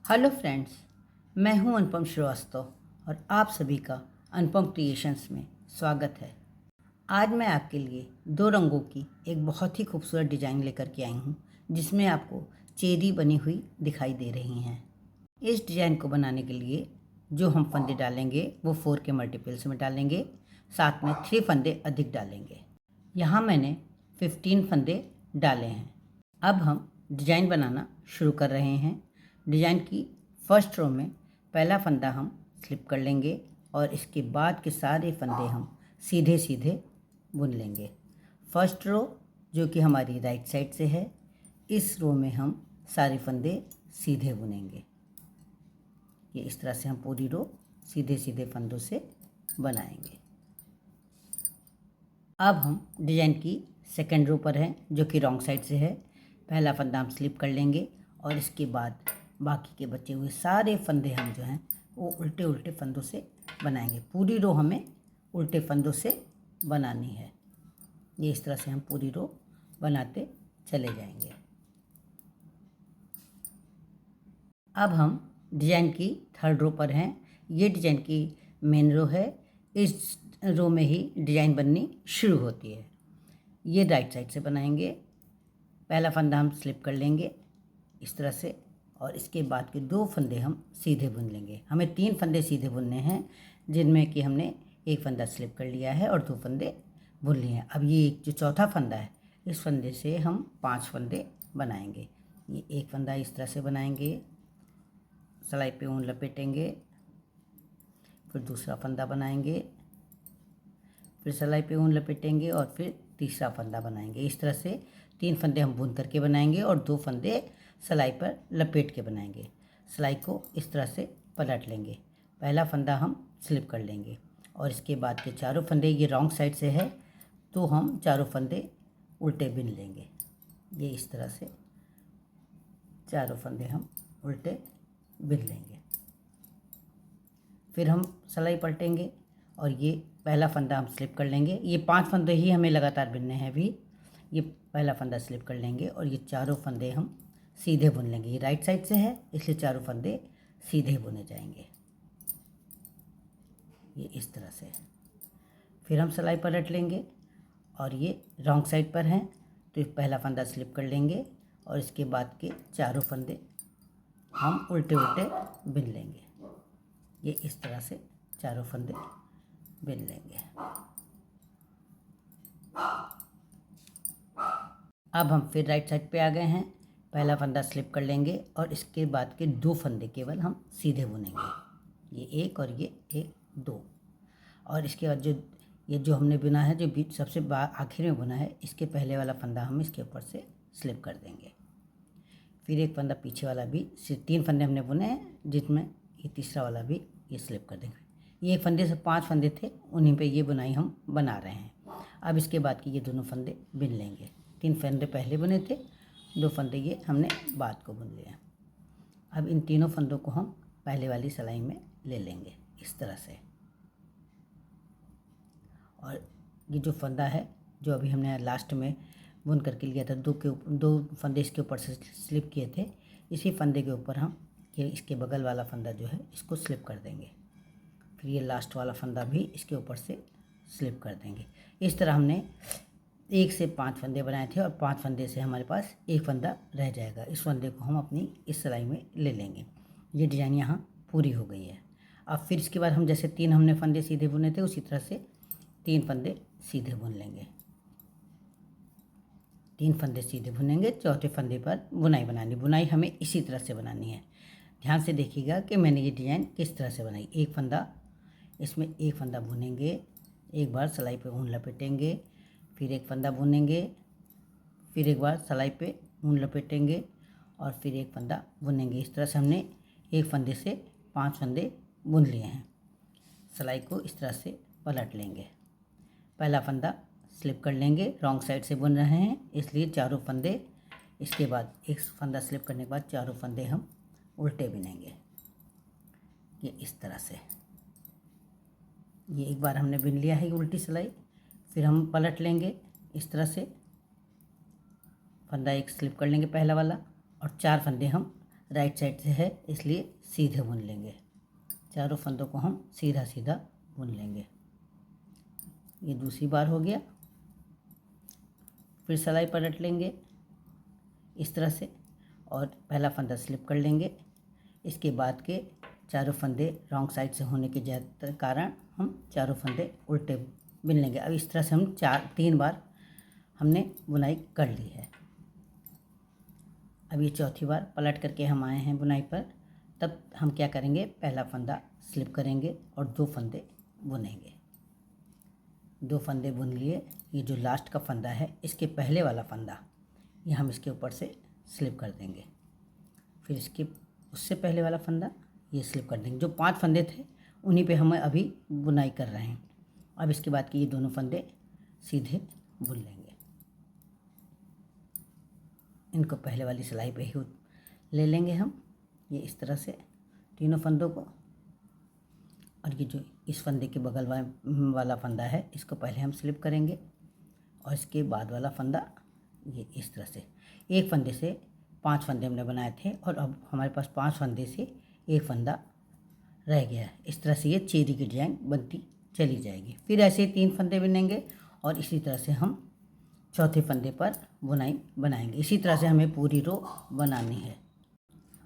Hello friends, मैं हूं अनुपम श्रीवास्तव और आप सभी का अनुपम क्रिएशंस में स्वागत है। आज मैं आपके लिए दो रंगों की एक बहुत ही खूबसूरत डिज़ाइन लेकर के आई हूं, जिसमें आपको चेरी बनी हुई दिखाई दे रही हैं। इस डिज़ाइन को बनाने के लिए जो हम फंदे डालेंगे वो 4 के मल्टीपल्स में डालेंगे, साथ में 3 फंदे अधिक डालेंगे। यहाँ मैंने 15 फंदे डाले हैं। अब हम डिज़ाइन बनाना शुरू कर रहे हैं। डिज़ाइन की फर्स्ट रो में पहला फंदा हम स्लिप कर लेंगे और इसके बाद के सारे फंदे हम सीधे सीधे बुन लेंगे। फर्स्ट रो जो कि हमारी राइट साइड से है, इस रो में हम सारे फंदे सीधे बुनेंगे। ये इस तरह से हम पूरी रो सीधे सीधे फंदों से बनाएंगे। अब हम डिज़ाइन की सेकेंड रो पर हैं, जो कि रॉन्ग साइड से है। पहला फंदा हम स्लिप कर लेंगे और इसके बाद बाकी के बचे हुए सारे फंदे हम जो हैं वो उल्टे उल्टे फंदों से बनाएंगे। पूरी रो हमें उल्टे फंदों से बनानी है। ये इस तरह से हम पूरी रो बनाते चले जाएंगे। अब हम डिज़ाइन की थर्ड रो पर हैं। ये डिज़ाइन की मेन रो है। इस रो में ही डिज़ाइन बननी शुरू होती है। ये राइट साइड से बनाएंगे। पहला फंदा हम स्लिप कर लेंगे इस तरह से और इसके बाद के 2 फंदे हम सीधे बुन लेंगे। हमें 3 फंदे सीधे बुनने हैं, जिनमें कि हमने एक फंदा स्लिप कर लिया है और 2 फंदे बुन लिए हैं। अब ये जो चौथा फंदा है, इस फंदे से हम 5 फंदे बनाएंगे। ये एक फंदा इस तरह से बनाएंगे, सिलाई पे ऊन लपेटेंगे, फिर दूसरा फंदा बनाएंगे, फिर सिलाई पे ऊन लपेटेंगे और फिर तीसरा फंदा बनाएंगे। इस तरह से 3 फंदे हम बुन करके बनाएंगे और 2 फंदे सिलाई पर लपेट के बनाएंगे। सिलाई को इस तरह से पलट लेंगे। पहला फंदा हम स्लिप कर लेंगे और इसके बाद के चारों फंदे, ये रॉन्ग साइड से है तो हम चारों फंदे उल्टे बिन लेंगे। ये इस तरह से चारों फंदे हम उल्टे बिन लेंगे। फिर हम सिलाई पलटेंगे और ये पहला फंदा हम स्लिप कर लेंगे। ये 5 फंदे ही हमें लगातार बिनने हैं अभी। ये पहला फंदा स्लिप कर लेंगे और ये चारों फंदे हम सीधे बुन लेंगे। ये राइट साइड से है, इसलिए चारों फंदे सीधे बुने जाएंगे। ये इस तरह से। फिर हम सिलाई पलट लेंगे और ये रॉन्ग साइड पर हैं तो ये पहला फंदा स्लिप कर लेंगे और इसके बाद के चारों फंदे हम उल्टे उल्टे बिन लेंगे। ये इस तरह से चारों फंदे बिन लेंगे। अब हम फिर राइट साइड पे आ गए हैं। पहला फंदा स्लिप कर लेंगे और इसके बाद के 2 फंदे केवल हम सीधे बुनेंगे। ये एक और ये एक, 2। और इसके बाद ये जो हमने बुना है, जो बीच सबसे आखिर में बुना है, इसके पहले वाला फंदा हम इसके ऊपर से स्लिप कर देंगे। फिर एक फंदा पीछे वाला भी, 3 फंदे हमने बुने हैं, जिसमें ये तीसरा वाला भी ये स्लिप कर देंगे। ये एक फंदे से 5 फंदे थे, उन्हीं पे ये बुनाई हम बना रहे हैं। अब इसके बाद की ये दोनों फंदे बिन लेंगे। 3 फंदे पहले बुने थे, 2 फंदे ये हमने बाद को बुन लिया। अब इन तीनों फंदों को हम पहले वाली सिलाई में ले लेंगे इस तरह से। और ये जो फंदा है जो अभी हमने लास्ट में बुन करके लिया था, 2 फंदे इसके ऊपर से स्लिप किए थे, इसी फंदे के ऊपर हम ये इसके बगल वाला फंदा जो है इसको स्लिप कर देंगे। फिर ये लास्ट वाला फंदा भी इसके ऊपर से स्लिप कर देंगे। इस तरह हमने 1 से 5 फंदे बनाए थे और 5 फंदे से हमारे पास एक फंदा रह जाएगा। इस फंदे को हम अपनी इस सिलाई में ले लेंगे। ये डिज़ाइन यहाँ पूरी हो गई है। अब फिर इसके बाद हम जैसे 3 हमने फंदे सीधे बुने थे, उसी तरह से 3 फंदे सीधे बुन लेंगे। 3 फंदे सीधे बुनेंगे, चौथे फंदे पर बुनाई बनानी। बुनाई हमें इसी तरह से बनानी है। ध्यान से देखिएगा कि मैंने ये डिज़ाइन किस तरह से बनाई। एक फंदा, इसमें एक फंदा बुनेंगे, एक बार सिलाई पे ऊन लपेटेंगे, फिर एक फंदा बुनेंगे, फिर एक बार सिलाई पे ऊन लपेटेंगे और फिर एक फंदा बुनेंगे। इस तरह से हमने एक फंदे से 5 फंदे बुन लिए हैं। सिलाई को इस तरह से पलट लेंगे। पहला फंदा स्लिप कर लेंगे, रॉन्ग साइड से बुन रहे हैं इसलिए चारों फंदे, इसके बाद एक फंदा स्लिप करने के बाद चारों फंदे हम उल्टे बिनेंगे। ये इस तरह से। ये एक बार हमने बिन लिया है ये उल्टी सिलाई। फिर हम पलट लेंगे इस तरह से। फंदा एक स्लिप कर लेंगे पहला वाला और 4 फंदे हम राइट साइड से है इसलिए सीधे बुन लेंगे। चारों फंदों को हम सीधा सीधा बुन लेंगे। ये दूसरी बार हो गया। फिर सिलाई पलट लेंगे इस तरह से और पहला फंदा स्लिप कर लेंगे। इसके बाद के चारों फंदे रॉन्ग साइड से होने के कारण हम चारों फंदे उल्टे बुन लेंगे। अब इस तरह से हम 3 बार हमने बुनाई कर ली है। अब ये चौथी बार पलट करके हम आए हैं बुनाई पर। तब हम क्या करेंगे, पहला फंदा स्लिप करेंगे और 2 फंदे बुनेंगे। 2 फंदे बुन लिए। ये जो लास्ट का फंदा है इसके पहले वाला फंदा ये हम इसके ऊपर से स्लिप कर देंगे। फिर इसके उससे पहले वाला फंदा ये स्लिप कर देंगे। जो 5 फंदे थे उन्हीं पे हम अभी बुनाई कर रहे हैं। अब इसके बाद कि ये दोनों फंदे सीधे बुन लेंगे। इनको पहले वाली सिलाई पे ही ले लेंगे हम, ये इस तरह से तीनों फंदों को। और ये जो इस फंदे के बगल वाला फंदा है इसको पहले हम स्लिप करेंगे और इसके बाद वाला फंदा ये इस तरह से। एक फंदे से 5 फंदे हमने बनाए थे और अब हमारे पास 5 फंदे से एक फंदा रह गया है। इस तरह से ये चेरी की डिज़ाइन बनती चली जाएगी। फिर ऐसे ही 3 फंदे बुनेंगे और इसी तरह से हम चौथे फंदे पर बुनाई बनाएंगे। इसी तरह से हमें पूरी रो बनानी है।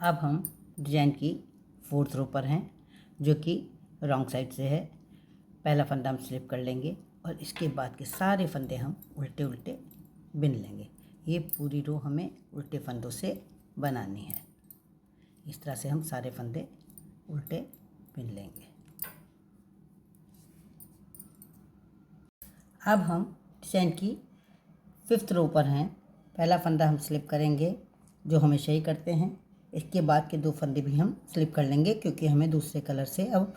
अब हम डिज़ाइन की 4th रो पर हैं जो कि रॉन्ग साइड से है। पहला फंदा हम स्लिप कर लेंगे और इसके बाद के सारे फंदे हम उल्टे उल्टे बुन लेंगे। ये पूरी रो हमें उल्टे फंदों से बनानी है। इस तरह से हम सारे फंदे उल्टे बुन लेंगे। अब हम डिज़ाइन की 5th रो पर हैं। पहला फंदा हम स्लिप करेंगे जो हमेशा ही करते हैं। इसके बाद के 2 फंदे भी हम स्लिप कर लेंगे क्योंकि हमें दूसरे कलर से अब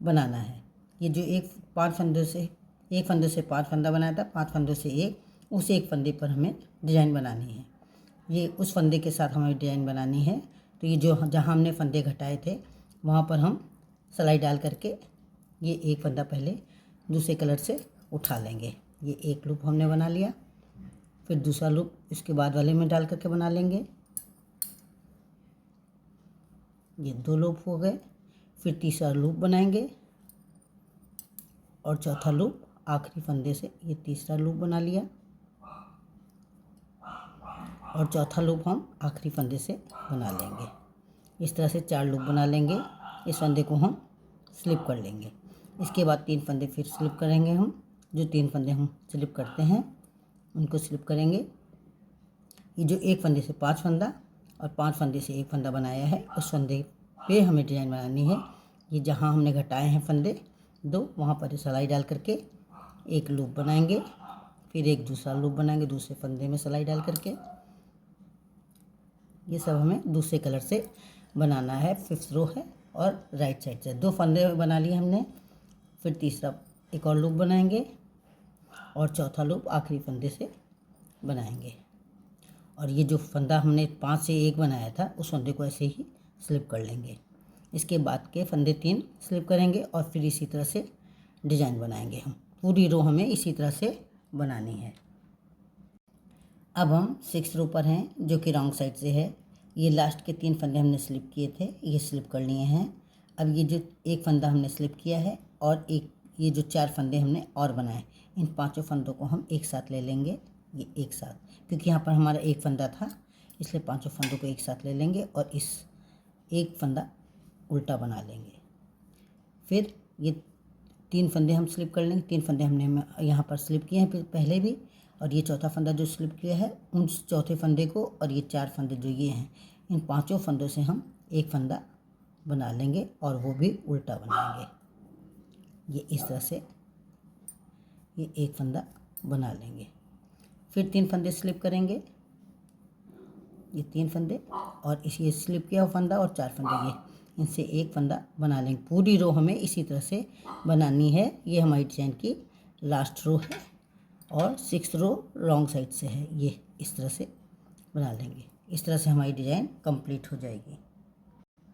बनाना है। ये जो एक फंदे से 5 फंदा बनाया था, 5 फंदों से उस एक फंदे पर हमें डिज़ाइन बनानी है। ये उस फंदे के साथ हमें डिज़ाइन बनानी है। तो ये जो जहाँ हमने फंदे घटाए थे वहाँ पर हम सिलाई डाल करके ये एक फंदा पहले दूसरे कलर से उठा लेंगे। ये एक लूप हमने बना लिया। फिर दूसरा लूप इसके बाद वाले में डाल करके बना लेंगे। ये 2 लूप हो गए। फिर तीसरा लूप बनाएंगे और चौथा लूप आखिरी फंदे से ये तीसरा लूप बना लिया और चौथा लूप हम आखिरी फंदे से बना लेंगे। इस तरह से 4 लूप बना लेंगे। इस फंदे को हम स्लिप कर लेंगे। इसके बाद 3 फंदे फिर स्लिप करेंगे हम। जो 3 फंदे हम स्लिप करते हैं उनको स्लिप करेंगे। ये जो एक फंदे से 5 फंदा और 5 फंदे से एक फंदा बनाया है उस फंदे पे हमें डिज़ाइन बनानी है। ये जहाँ हमने घटाए हैं फंदे 2 वहाँ पर सिलाई डाल करके एक लूप बनाएंगे। फिर एक दूसरा लूप बनाएंगे दूसरे फंदे में सिलाई डाल करके। ये सब हमें दूसरे कलर से बनाना है। 5th रो है और राइट साइड से 2 फंदे बना लिए हमने। फिर तीसरा एक और लूप बनाएंगे और चौथा लूप आखिरी फंदे से बनाएंगे। और ये जो फंदा हमने 5 से 1 बनाया था उस फंदे को ऐसे ही स्लिप कर लेंगे। इसके बाद के फंदे 3 स्लिप करेंगे और फिर इसी तरह से डिज़ाइन बनाएंगे। हम पूरी रो हमें इसी तरह से बनानी है। अब हम 6th रो पर हैं जो कि रॉन्ग साइड से है। ये लास्ट के 3 फंदे हमने स्लिप किए थे, ये स्लिप कर लिए हैं। अब ये जो एक फंदा हमने स्लिप किया है और ये जो 4 फंदे हमने और बनाए, इन 5 फंदों को हम एक साथ ले लेंगे। ये एक साथ, क्योंकि यहाँ पर हमारा एक फंदा था इसलिए 5 फंदों को एक साथ ले लेंगे और इस एक फंदा उल्टा बना लेंगे। फिर ये 3 फंदे हम स्लिप कर लेंगे। 3 फंदे हमने यहाँ पर स्लिप किए हैं पहले भी। और ये चौथा फंदा जो स्लिप किया है उन चौथे फंदे को और ये 4 फंदे जो ये हैं इन 5 फंदों से हम एक फंदा बना लेंगे और वो भी उल्टा बनाएंगे। ये इस तरह से ये एक फंदा बना लेंगे। फिर 3 फंदे स्लिप करेंगे, ये 3 फंदे और ये स्लिप किया हुआ फंदा और 4 फंदे ये, इनसे एक फंदा बना लेंगे। पूरी रो हमें इसी तरह से बनानी है। ये हमारी डिज़ाइन की लास्ट रो है और 6th रो रॉन्ग साइड से है। ये इस तरह से बना लेंगे। इस तरह से हमारी डिज़ाइन कंप्लीट हो जाएगी।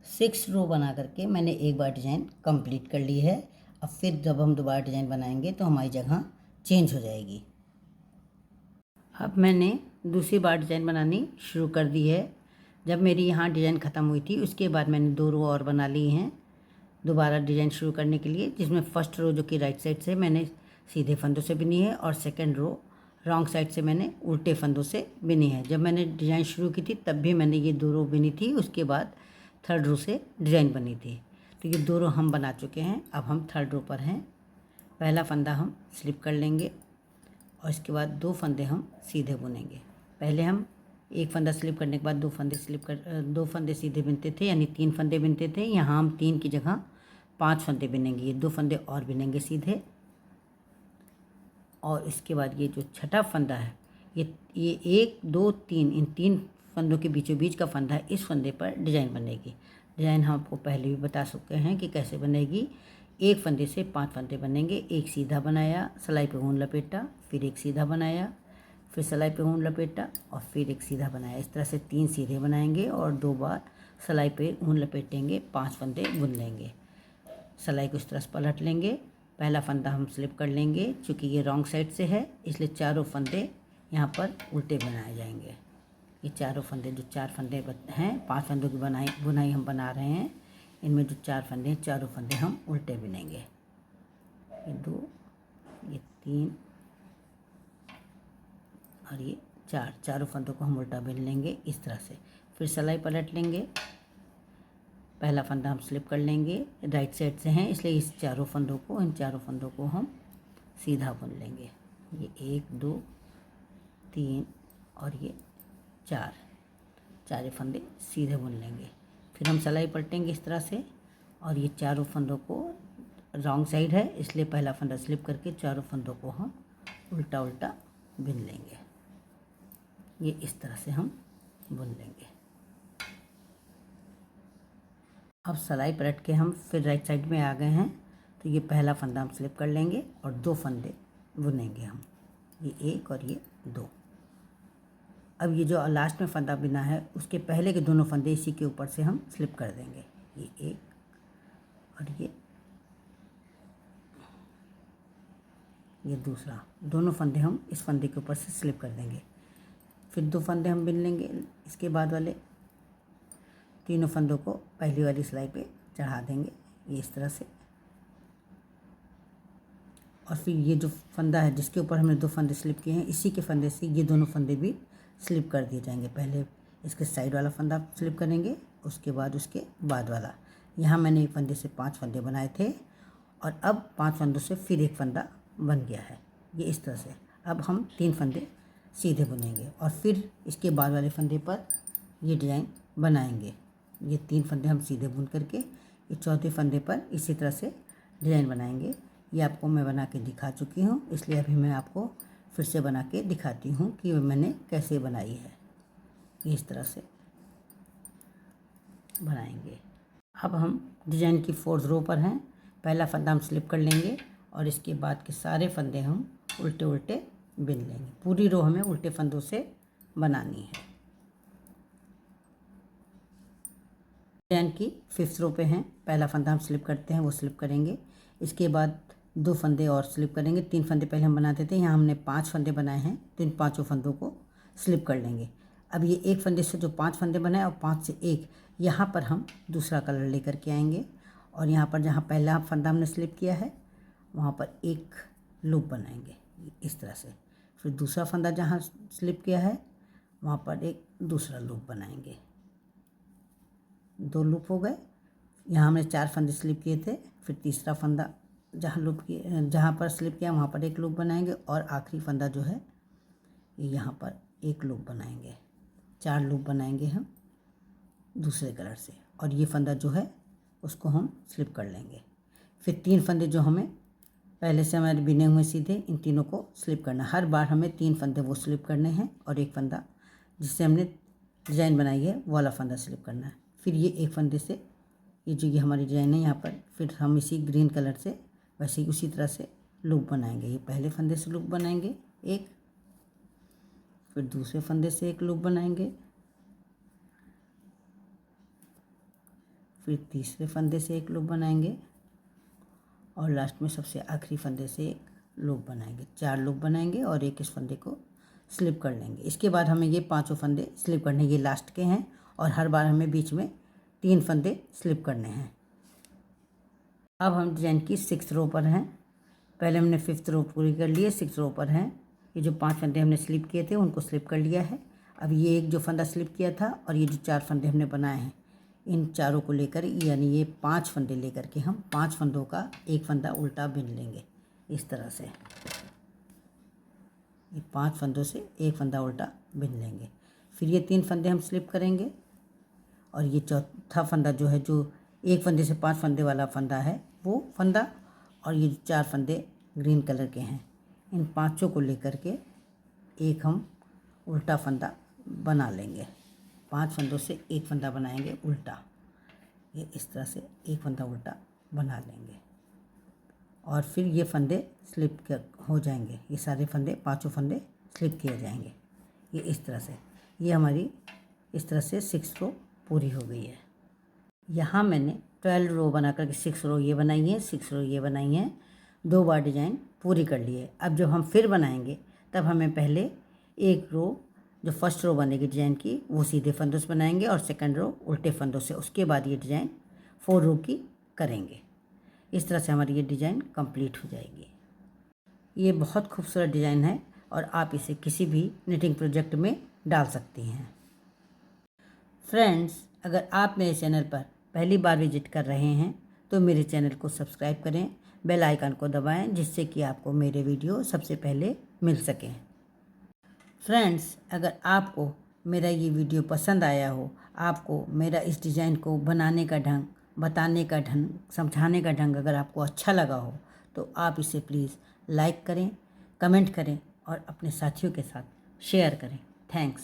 6 रो बना करके मैंने एक बार डिज़ाइन कंप्लीट कर ली है। अब फिर जब हम दोबारा डिज़ाइन बनाएंगे तो हमारी जगह चेंज हो जाएगी। अब मैंने दूसरी बार डिज़ाइन बनानी शुरू कर दी है। जब मेरी यहाँ डिज़ाइन ख़त्म हुई थी उसके बाद मैंने 2 रो और बना ली हैं दोबारा डिज़ाइन शुरू करने के लिए, जिसमें फर्स्ट रो जो कि राइट साइड से मैंने सीधे फंदों से बुनी है और सेकंड रो रॉन्ग साइड से मैंने उल्टे फंदों से बुनी है। जब मैंने डिज़ाइन शुरू की थी तब भी मैंने ये 2 रो बुनी थी, उसके बाद थर्ड रो से डिज़ाइन बनी थी। तो ये 2 रो हम बना चुके हैं। अब हम थर्ड रो पर हैं। पहला फंदा हम स्लिप कर लेंगे और इसके बाद 2 फंदे हम सीधे बुनेंगे। पहले हम एक फंदा स्लिप करने के बाद 2 फंदे सीधे बुनते थे, यानी 3 फंदे बुनते थे। यहाँ हम 3 की जगह 5 फंदे बुनेंगे। ये 2 फंदे और बुनेंगे सीधे, और इसके बाद ये जो छठा फंदा है ये 1 2 3 इन 3 फंदों के बीचों बीच का फंदा है। इस फंदे पर डिज़ाइन बनेगी। डिज़ाइन हम आपको पहले भी बता चुके हैं कि कैसे बनेगी। एक फंदे से 5 फंदे बनेंगे। एक सीधा बनाया, सिलाई पे ऊन लपेटा, फिर एक सीधा बनाया, फिर सिलाई पे ऊन लपेटा और फिर एक सीधा बनाया। इस तरह से 3 सीधे बनाएंगे और 2 बार सिलाई पे ऊन लपेटेंगे, 5 फंदे बुन लेंगे। सिलाई को इस तरह से पलट लेंगे। पहला फंदा हम स्लिप कर लेंगे, चूँकि ये रॉन्ग साइड से है इसलिए चारों फंदे यहाँ पर उल्टे बनाए जाएंगे। ये चारों फंदे जो 4 फंदे हैं, 5 फंदों की बुनाई हम बना रहे हैं, इनमें जो 4 फंदे हैं चारों फंदे हम उल्टे बुनेंगे। ये 2, ये 3 और ये 4, चारों फंदों को हम उल्टा बुन लेंगे इस तरह से। फिर सिलाई पलट लेंगे। पहला फंदा हम स्लिप कर लेंगे, राइट साइड से हैं इसलिए इन चारों फंदों को हम सीधा बुन लेंगे। ये 1 2 3 और ये 4, चारों फंदे सीधे बुन लेंगे। फिर हम सिलाई पलटेंगे इस तरह से, और ये चारों फंदों को रॉन्ग साइड है इसलिए पहला फंदा स्लिप करके चारों फंदों को हम उल्टा उल्टा बुन लेंगे। ये इस तरह से हम बुन लेंगे। अब सिलाई पलट के हम फिर राइट साइड में आ गए हैं। तो ये पहला फंदा हम स्लिप कर लेंगे और 2 फंदे बुनेंगे हम, ये 1 और ये 2। अब ये जो लास्ट में फंदा बिना है उसके पहले के दोनों फंदे इसी के ऊपर से हम स्लिप कर देंगे। ये 1 और ये दूसरा, दोनों फंदे हम इस फंदे के ऊपर से स्लिप कर देंगे। फिर 2 फंदे हम बुन लेंगे। इसके बाद वाले तीनों फंदों को पहली वाली सिलाई पे चढ़ा देंगे, ये इस तरह से। और फिर ये जो फंदा है जिसके ऊपर हमने 2 फंदे स्लिप किए हैं, इसी के फंदे से ये दोनों फंदे भी स्लिप कर दिए जाएंगे। पहले इसके साइड वाला फंदा स्लिप करेंगे, उसके बाद वाला। यहाँ मैंने एक फंदे से 5 फंदे बनाए थे और अब 5 फंदों से फिर एक फंदा बन गया है, ये इस तरह से। अब हम 3 फंदे सीधे बुनेंगे और फिर इसके बाद वाले फंदे पर ये डिज़ाइन बनाएंगे। ये 3 फंदे हम सीधे बुन करके ये चौथे फंदे पर इसी तरह से डिज़ाइन बनाएंगे। ये आपको मैं बना के दिखा चुकी हूँ, इसलिए अभी मैं आपको फिर से बना के दिखाती हूँ कि मैंने कैसे बनाई है। इस तरह से बनाएंगे। अब हम डिज़ाइन की 4th रो पर हैं। पहला फंदा हम स्लिप कर लेंगे और इसके बाद के सारे फंदे हम उल्टे उल्टे बुन लेंगे। पूरी रो हमें उल्टे फंदों से बनानी है। डिज़ाइन की 5th रो पे हैं। पहला फंदा हम स्लिप करते हैं, वो स्लिप करेंगे। इसके बाद 2 फंदे और स्लिप करेंगे। 3 फंदे पहले हम बनाते थे, यहाँ हमने 5 फंदे बनाए हैं तो इन 5 फंदों को स्लिप कर लेंगे। अब ये एक फंदे से जो 5 फंदे बनाए और 5 से एक, यहाँ पर हम दूसरा कलर लेकर के आएंगे और यहाँ पर जहाँ पहला फंदा हमने स्लिप किया है वहाँ पर एक लूप बनाएंगे इस तरह से। फिर दूसरा फंदा जहाँ स्लिप किया है वहाँ पर एक दूसरा लूप बनाएंगे। 2 लूप हो गए। यहाँ हमने 4 फंदे स्लिप किए थे, फिर तीसरा फंदा जहाँ पर स्लिप किया वहाँ पर एक लूप बनाएंगे और आखिरी फंदा जो है यहाँ पर एक लूप बनाएंगे। 4 लूप बनाएंगे हम दूसरे कलर से, और ये फंदा जो है उसको हम स्लिप कर लेंगे। फिर 3 फंदे जो हमें पहले से हमारे बिने हुए सीधे, इन तीनों को स्लिप करना। हर बार हमें 3 फंदे वो स्लिप करने हैं और एक फंदा जिससे हमने डिज़ाइन बनाई है वो वाला फंदा स्लिप करना है। फिर ये एक फंदे से ये हमारी डिज़ाइन है यहाँ पर, फिर हम इसी ग्रीन कलर से वैसे ही उसी तरह से लूप बनाएंगे। ये पहले फंदे से लूप बनाएंगे एक, फिर दूसरे फंदे से एक लूप बनाएंगे, फिर तीसरे फंदे से एक लूप बनाएंगे और लास्ट में सबसे आखिरी फंदे से एक लूप बनाएंगे। 4 लूप बनाएंगे और एक इस फंदे को स्लिप कर लेंगे। इसके बाद हमें ये 5 फंदे स्लिप करने, ये लास्ट के हैं और हर बार हमें बीच में 3 फंदे स्लिप करने हैं। अब हम डिजाइन की 6th रो पर हैं। पहले हमने 5th रो पूरी कर ली है, 6th रो पर हैं। ये जो 5 फंदे हमने स्लिप किए थे उनको स्लिप कर लिया है। अब ये एक जो फंदा स्लिप किया था और ये जो 4 फंदे हमने बनाए हैं, इन चारों को लेकर यानी ये 5 फंदे लेकर के हम 5 फंदों का एक फंदा उल्टा बिन लेंगे इस तरह से। ये 5 फंदों से एक फंदा उल्टा बिन लेंगे। फिर ये 3 फंदे हम स्लिप करेंगे और ये चौथा फंदा जो है, जो एक फंदे से 5 फंदे वाला फंदा है वो फंदा, और ये 4 फंदे ग्रीन कलर के हैं, इन पांचों को लेकर के एक हम उल्टा फंदा बना लेंगे। 5 फंदों से एक फंदा बनाएंगे उल्टा, ये इस तरह से एक फंदा उल्टा बना लेंगे और फिर ये फंदे स्लिप हो जाएंगे। ये सारे फंदे, 5 फंदे स्लिप किए जाएंगे ये इस तरह से। ये हमारी इस तरह से 6 रो पूरी हो गई है। यहाँ मैंने 12 रो बना करके 6 रो ये बनाई है, 6 रो ये बनाई है, 2 बार डिजाइन पूरी कर ली है। अब जब हम फिर बनाएंगे तब हमें पहले एक रो, जो फर्स्ट रो बनेगी डिजाइन की, वो सीधे फंदों से बनाएंगे और सेकंड रो उल्टे फंदों से। उसके बाद ये डिजाइन 4 रो की करेंगे। इस तरह से हमारी ये डिजाइन कंप्लीट हो जाएगी। ये बहुत खूबसूरत डिजाइन है और आप इसे किसी भी निटिंग प्रोजेक्ट में डाल सकती हैं। फ्रेंड्स, अगर आप मेरे चैनल पर पहली बार विजिट कर रहे हैं तो मेरे चैनल को सब्सक्राइब करें, बेल आइकन को दबाएं, जिससे कि आपको मेरे वीडियो सबसे पहले मिल सकें। फ्रेंड्स, अगर आपको मेरा ये वीडियो पसंद आया हो, आपको मेरा इस डिज़ाइन को बनाने का ढंग, बताने का ढंग, समझाने का ढंग अगर आपको अच्छा लगा हो तो आप इसे प्लीज़ लाइक करें, कमेंट करें और अपने साथियों के साथ शेयर करें। थैंक्स।